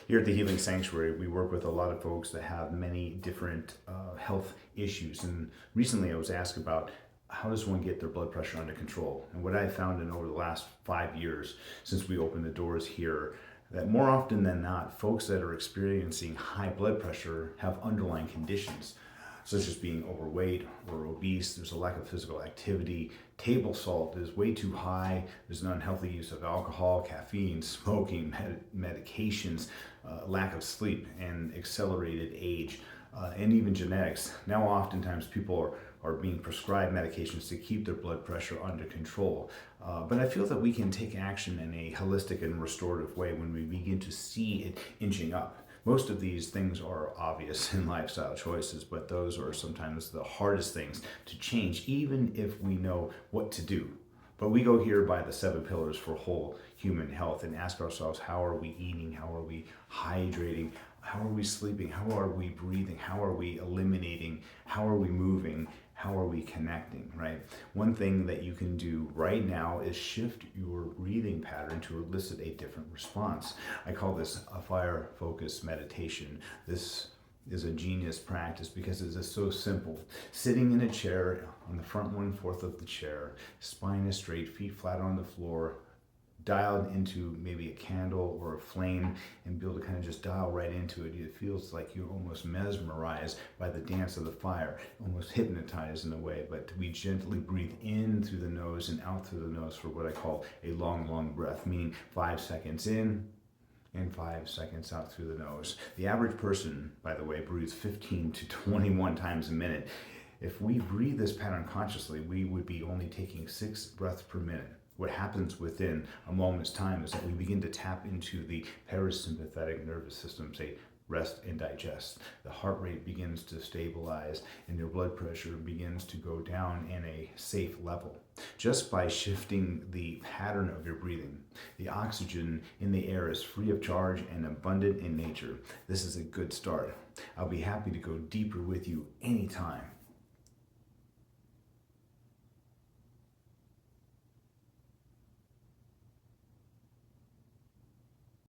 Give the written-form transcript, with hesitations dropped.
Here at the Healing Sanctuary, we work with a lot of folks that have many different health issues. And recently I was asked about how does one get their blood pressure under control? And what I found in over the last 5 years since we opened the doors here, that more often than not, folks that are experiencing high blood pressure have underlying conditions such as being overweight or obese. There's a lack of physical activity. Table salt is way too high. There's an unhealthy use of alcohol, caffeine, smoking, medications, lack of sleep, and accelerated age, and even genetics. Now, oftentimes, people are being prescribed medications to keep their blood pressure under control. But I feel that we can take action in a holistic and restorative way when we begin to see it inching up. Most of these things are obvious in lifestyle choices, but those are sometimes the hardest things to change, even if we know what to do. But we go here by the 7 pillars for whole human health and ask ourselves, how are we eating? How are we hydrating? How are we sleeping? How are we breathing? How are we eliminating? How are we moving? How are we connecting, right? One thing that you can do right now is shift your breathing pattern to elicit a different response. I call this a fire focused meditation. This is a genius practice because it is so simple. Sitting in a chair on the front 1/4 of the chair, spine is straight, feet flat on the floor, dialed into maybe a candle or a flame, and be able to kind of just dial right into it. It feels like you're almost mesmerized by the dance of the fire, almost hypnotized in a way. But we gently breathe in through the nose and out through the nose for what I call a long, long breath, meaning 5 seconds in and 5 seconds out through the nose. The average person, by the way, breathes 15 to 21 times a minute. If we breathe this pattern consciously, we would be only taking 6 breaths per minute. What happens within a moment's time is that we begin to tap into the parasympathetic nervous system, say rest and digest. The heart rate begins to stabilize and your blood pressure begins to go down in a safe level. Just by shifting the pattern of your breathing, the oxygen in the air is free of charge and abundant in nature. This is a good start. I'll be happy to go deeper with you anytime.